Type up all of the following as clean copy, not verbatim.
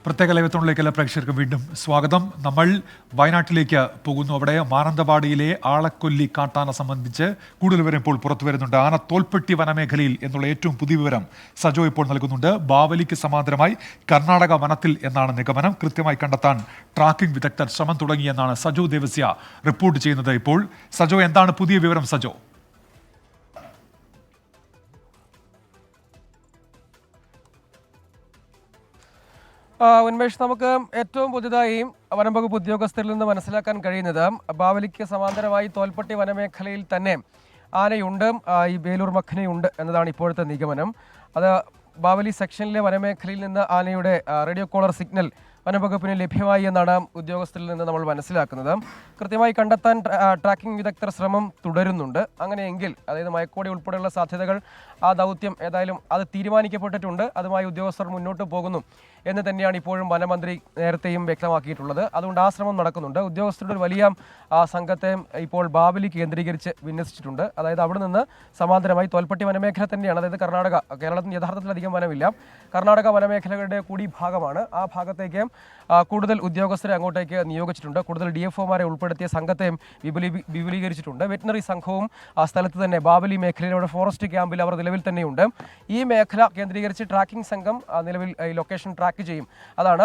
പ്രത്യേക ലൈവത്തോണിലേക്ക് എല്ലാ പ്രേക്ഷകർക്കും വീണ്ടും സ്വാഗതം. നമ്മൾ വയനാട്ടിലേക്ക് പോകുന്നു. അവിടെ മാനന്തവാടിയിലെ ആളക്കൊല്ലി കാട്ടാന സംബന്ധിച്ച് കൂടുതൽ വിവരം ഇപ്പോൾ പുറത്തു വരുന്നുണ്ട്. ആന തോൽപ്പെട്ടി വനമേഖലയിൽ എന്നുള്ള ഏറ്റവും പുതിയ വിവരം സജോ ഇപ്പോൾ നൽകുന്നുണ്ട്. ബാവലിക്ക് സമാന്തരമായി കർണാടക വനത്തിൽ എന്നാണ് നിഗമനം. കൃത്യമായി കണ്ടെത്താൻ ട്രാക്കിംഗ് വിദഗ്ധർ ശ്രമം തുടങ്ങിയെന്നാണ് സജോ ദേവസ്യ റിപ്പോർട്ട് ചെയ്യുന്നത്. ഇപ്പോൾ സജോ, എന്താണ് പുതിയ വിവരം സജോ? ഉന്മേഷ്, നമുക്ക് ഏറ്റവും പുതുതായി വനംവകുപ്പ് ഉദ്യോഗസ്ഥരിൽ നിന്ന് മനസ്സിലാക്കാൻ കഴിയുന്നത് ബാവലിക്ക് സമാന്തരമായി തോൽപ്പെട്ടി വനമേഖലയിൽ തന്നെ ആനയുണ്ട്, ഈ വേലൂർ മഖനയുണ്ട് എന്നതാണ് ഇപ്പോഴത്തെ നിഗമനം. അത് ബാവലി സെക്ഷനിലെ വനമേഖലയിൽ നിന്ന് ആനയുടെ റേഡിയോ കോളർ സിഗ്നൽ വനംവകുപ്പിന് ലഭ്യമായി എന്നാണ് ഉദ്യോഗസ്ഥരിൽ നിന്ന് നമ്മൾ മനസ്സിലാക്കുന്നത്. കൃത്യമായി കണ്ടെത്താൻ ട്രാക്കിംഗ് വിദഗ്ധർ ശ്രമം തുടരുന്നുണ്ട്. അങ്ങനെയെങ്കിൽ, അതായത് മയക്കോടി ഉൾപ്പെടെയുള്ള സാധ്യതകൾ, ആ ദൗത്യം ഏതായാലും അത് തീരുമാനിക്കപ്പെട്ടിട്ടുണ്ട്. അതുമായി ഉദ്യോഗസ്ഥർ മുന്നോട്ട് പോകുന്നു എന്ന് തന്നെയാണ് ഇപ്പോഴും വനമന്ത്രി നേരത്തെയും വ്യക്തമാക്കിയിട്ടുള്ളത്. അതുകൊണ്ട് ആ ശ്രമം നടക്കുന്നുണ്ട്. ഉദ്യോഗസ്ഥരുടെ ഒരു വലിയ സംഘത്തെ ഇപ്പോൾ ബാവലി കേന്ദ്രീകരിച്ച് വിന്യസിച്ചിട്ടുണ്ട്. അതായത് അവിടെ നിന്ന് സമാന്തരമായി തോൽപ്പെട്ടി വനമേഖല തന്നെയാണ്, അതായത് കേരളത്തിന് യഥാർത്ഥത്തിലധികം വനമില്ല, കർണാടക വനമേഖലകളുടെ കൂടി ഭാഗമാണ്. ആ ഭാഗത്തേക്ക് കൂടുതൽ ഉദ്യോഗസ്ഥരെ അങ്ങോട്ടേക്ക് നിയോഗിച്ചിട്ടുണ്ട്. കൂടുതൽ DFOമാരെ ഉൾപ്പെടുത്തിയ സംഘത്തെയും വിപുലീകരിച്ചിട്ടുണ്ട്. വെറ്റിനറി സംഘവും ആ സ്ഥലത്ത് തന്നെ ബാവലി മേഖലയിലൂടെ ഫോറസ്റ്റ് ക്യാമ്പിൽ അവർ നിലവിൽ തന്നെയുണ്ട്. ഈ മേഖല കേന്ദ്രീകരിച്ച് ട്രാക്കിംഗ് സംഘം നിലവിൽ ഈ ലൊക്കേഷൻ ട്രാക്ക് ചെയ്യും.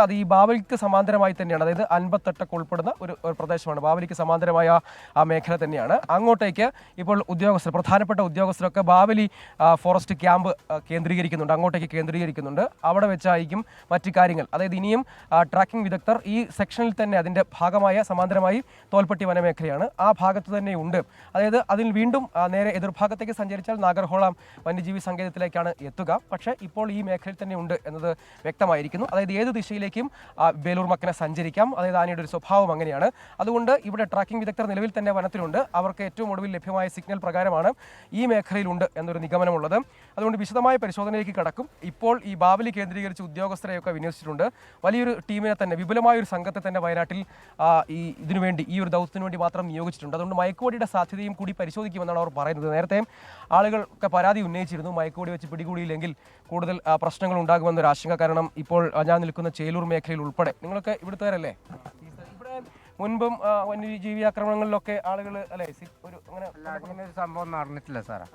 അത് ഈ ബാവലിക്ക് സമാന്തരമായി തന്നെയാണ്, അതായത് 58 ഉൾപ്പെടുന്ന ഒരു പ്രദേശമാണ്. ബാവലിക്ക് സമാന്തരമായ ആ മേഖല തന്നെയാണ്. അങ്ങോട്ടേക്ക് ഇപ്പോൾ പ്രധാനപ്പെട്ട ഉദ്യോഗസ്ഥരൊക്കെ ബാവലി ഫോറസ്റ്റ് ക്യാമ്പ് അങ്ങോട്ടേക്ക് കേന്ദ്രീകരിക്കുന്നുണ്ട്. അവിടെ വെച്ചായിരിക്കും മറ്റു കാര്യങ്ങൾ. അതായത് ഇനിയും ട്രാക്കിംഗ് വിദഗ്ധർ ഈ സെക്ഷനിൽ തന്നെ, അതിൻ്റെ ഭാഗമായ സമാന്തരമായി തോൽപ്പെട്ടി വനമേഖലയാണ്, ആ ഭാഗത്ത് തന്നെയുണ്ട്. അതായത് അതിൽ വീണ്ടും നേരെ എതിർഭാഗത്തേക്ക് സഞ്ചരിച്ചാൽ നാഗർഹോളം വന്യജീവി സങ്കേതത്തിലേക്കാണ് എത്തുക. പക്ഷേ ഇപ്പോൾ ഈ മേഖലയിൽ തന്നെ ഉണ്ട് എന്നത് വ്യക്തമായിരിക്കുന്നു. അതായത് ഏത് ദിശയിലേക്കും വേലൂർ മക്കനെ സഞ്ചരിക്കാം. അതായത് ആനയുടെ ഒരു സ്വഭാവം അങ്ങനെയാണ്. അതുകൊണ്ട് ഇവിടെ ട്രാക്കിംഗ് വിദഗ്ധർ നിലവിൽ തന്നെ വനത്തിലുണ്ട്. അവർക്ക് ഏറ്റവും ഒടുവിൽ ലഭ്യമായ സിഗ്നൽ പ്രകാരമാണ് ഈ മേഖലയിലുണ്ട് എന്നൊരു നിഗമനമുള്ളത്. അതുകൊണ്ട് വിശദമായ പരിശോധനയിലേക്ക് കടക്കും. ഇപ്പോൾ ഈ ബാവലി കേന്ദ്രീകരിച്ച് ഉദ്യോഗസ്ഥരെയൊക്കെ വിന്യസിച്ചിട്ടുണ്ട്. വലിയൊരു ടീമിനെ തന്നെ, വിപുലമായ ഒരു സംഘത്തെ തന്നെ വയനാട്ടിൽ ഈ ഒരു ദൗത്യത്തിന് വേണ്ടി മാത്രം നിയോഗിച്ചിട്ടുണ്ട്. അതുകൊണ്ട് മയക്കുവടിയുടെ സാധ്യതയും കൂടി പരിശോധിക്കുമെന്നാണ് അവർ പറയുന്നത്. നേരത്തെ ആളുകൾക്ക് പരാതി ഉന്നയിച്ചിരുന്നു, മയക്കുവടി വെച്ച് പിടികൂടിയില്ലെങ്കിൽ കൂടുതൽ പ്രശ്നങ്ങൾ ഉണ്ടാകുമെന്നൊരു ആശങ്ക. കാരണം ഇപ്പോൾ ഞാൻ നിൽക്കുന്ന ചേലൂർ മേഖലയിൽ ഉൾപ്പെടെ, നിങ്ങളൊക്കെ ഇവിടുത്തേരല്ലേ, ഇവിടെ മുൻപും വന്യജീവി ആക്രമണങ്ങളിലൊക്കെ ആളുകൾ അല്ലേ ഒരു അങ്ങനെ ഒരു സംഭവം നടന്നിട്ടില്ല സാറേ.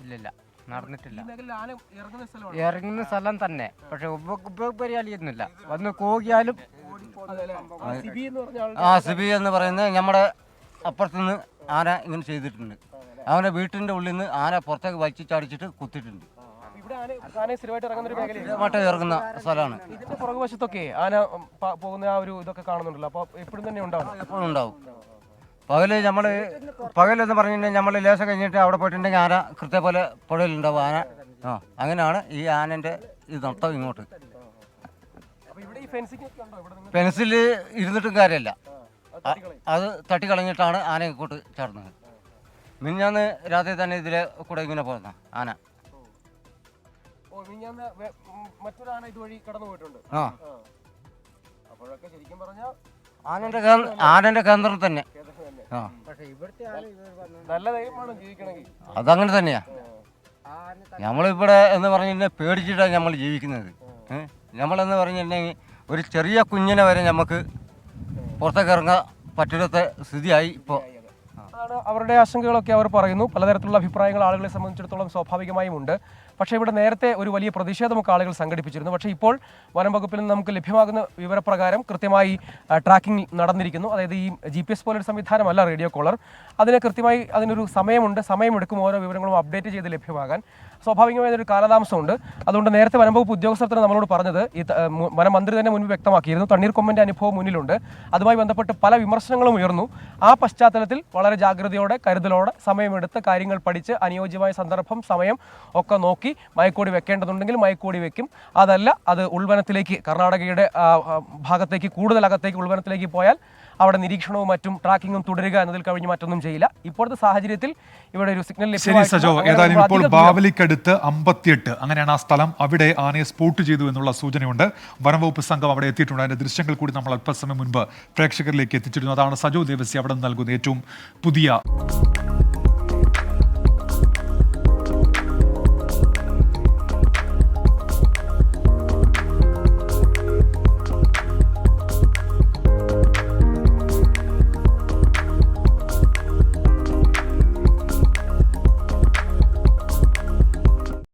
ഇല്ലില്ല, നടന്നിട്ടില്ല. ഇറങ്ങുന്ന സ്ഥലം തന്നെ, പക്ഷെ ഉപരിയാലിയൊന്നുമില്ല. വന്ന് കോകിയാലും സിബി എന്ന് പറയുന്നത് നമ്മുടെ അപ്പുറത്തുനിന്ന് ആന ഇങ്ങനെ ചെയ്തിട്ടുണ്ട്. അവനെ വീട്ടിന്റെ ഉള്ളിൽ നിന്ന് ആന പുറത്തേക്ക് വലിച്ചു ചാടിച്ചിട്ട് കുത്തിയിട്ടുണ്ട്. ഇറങ്ങുന്ന സ്ഥലമാണ്. ഇതിന്റെ പുറകുവശത്തൊക്കെ ആന പോകുന്ന ആ ഒരു ഇതൊക്കെ കാണുന്നുണ്ടല്ലോ. അപ്പൊ എപ്പോഴും തന്നെ എപ്പോഴും ഉണ്ടാവും. പകലെന്ന് പറഞ്ഞിട്ടുണ്ടെങ്കിൽ നമ്മൾ ലേശം കഴിഞ്ഞിട്ട് അവിടെ പോയിട്ടുണ്ടെങ്കിൽ ആന കൃത്യ പോലെ പുഴയിലുണ്ടാവും ആന. അങ്ങനെയാണ് ഈ ആനന്റെ ഇത് നട്ടം ഇങ്ങോട്ട്. ഫെൻസിൽ ഇരുന്നിട്ടും കാര്യമല്ല, അത് തട്ടിക്കളഞ്ഞിട്ടാണ് ആന ഇങ്ങോട്ട് ചാടുന്നത്. മിഞ്ഞാന്ന് രാത്രി തന്നെ ഇതിലെ കൂടെ ഇങ്ങനെ പോകുന്ന ആന. ആനന്റെ കേന്ദ്രം തന്നെ. അതങ്ങനെ തന്നെയാ. നമ്മളിവിടെ എന്ന് പറഞ്ഞിട്ടുണ്ടെങ്കിൽ പേടിച്ചിട്ടാണ് നമ്മൾ ജീവിക്കുന്നത്. നമ്മളെന്ന് പറഞ്ഞിട്ടുണ്ടെങ്കിൽ ഒരു ചെറിയ കുഞ്ഞിനെ വരെ നമുക്ക് പുറത്തേക്ക് ഇറങ്ങാൻ പറ്റാത്ത സ്ഥിതിയായി ഇപ്പോൾ. അവരുടെ ആശങ്കകളൊക്കെ അവർ പറയുന്നു. പലതരത്തിലുള്ള അഭിപ്രായങ്ങൾ ആളുകളെ സംബന്ധിച്ചിടത്തോളം സ്വാഭാവികമായും ഉണ്ട്. പക്ഷേ ഇവിടെ നേരത്തെ ഒരു വലിയ പ്രതിഷേധമൊക്കെ ആളുകൾ സംഘടിപ്പിച്ചിരുന്നു. പക്ഷേ ഇപ്പോൾ വനം വകുപ്പിൽ നിന്ന് നമുക്ക് ലഭ്യമാകുന്ന വിവരപ്രകാരം കൃത്യമായി ട്രാക്കിംഗ് നടന്നിരിക്കുന്നു. അതായത് ഈ GPS പോലൊരു സംവിധാനമല്ല റേഡിയോ കോളർ. കൃത്യമായി അതിനൊരു സമയമെടുക്കും ഓരോ വിവരങ്ങളും അപ്ഡേറ്റ് ചെയ്ത് ലഭ്യമാകാൻ. സ്വാഭാവികമായ ഒരു കാലതാമസമുണ്ട്. അതുകൊണ്ട് നേരത്തെ വനം വകുപ്പ് ഉദ്യോഗസ്ഥർ നമ്മളോട് പറഞ്ഞത്, ഈ വനമന്ത്രി തന്നെ മുൻപ് വ്യക്തമാക്കിയിരുന്നു, തണ്ണീർക്കൊമ്പൻ്റെ അനുഭവം മുന്നിലുണ്ട്. അതുമായി ബന്ധപ്പെട്ട് പല വിമർശനങ്ങളും ഉയർന്നു. ആ പശ്ചാത്തലത്തിൽ വളരെ ജാഗ്രതയോടെ, കരുതലോടെ, സമയമെടുത്ത് കാര്യങ്ങൾ പഠിച്ച് അനുയോജ്യമായ സന്ദർഭം, സമയം ഒക്കെ നോക്കി മയക്കോടി വെക്കേണ്ടതുണ്ടെങ്കിൽ മയക്കോടി വെക്കും. അതല്ല, അത് ഉൾവനത്തിലേക്ക്, കർണാടകയുടെ ഭാഗത്തേക്ക്, കൂടുതൽ അകത്തേക്ക് ഉൾവനത്തിലേക്ക് പോയാൽ അവിടെ നിരീക്ഷണവും മറ്റും ട്രാക്കിങ്ങും തുടരുക എന്നതിൽ കഴിഞ്ഞ് മറ്റൊന്നും ചെയ്യില്ല. ഇപ്പോഴത്തെ സാഹചര്യത്തിൽ ഇവിടെ ഒരു സിഗ്നൽ ഏതായാലും ഇപ്പോൾ ബാവലിക്കടുത്ത് 58 അങ്ങനെയാണ് ആ സ്ഥലം. അവിടെ ആനയെ സ്പോട്ട് ചെയ്തു എന്നുള്ള സൂചനയുണ്ട്. വനംവകുപ്പ് സംഘം അവിടെ എത്തിയിട്ടുണ്ട്. അതിന്റെ ദൃശ്യങ്ങൾ കൂടി നമ്മൾ അല്പസമയം മുൻപ് പ്രേക്ഷകരിലേക്ക് എത്തിച്ചിരുന്നു. അതാണ് സജോ ദേവസ്യ അവിടെ നൽകുന്ന ഏറ്റവും പുതിയ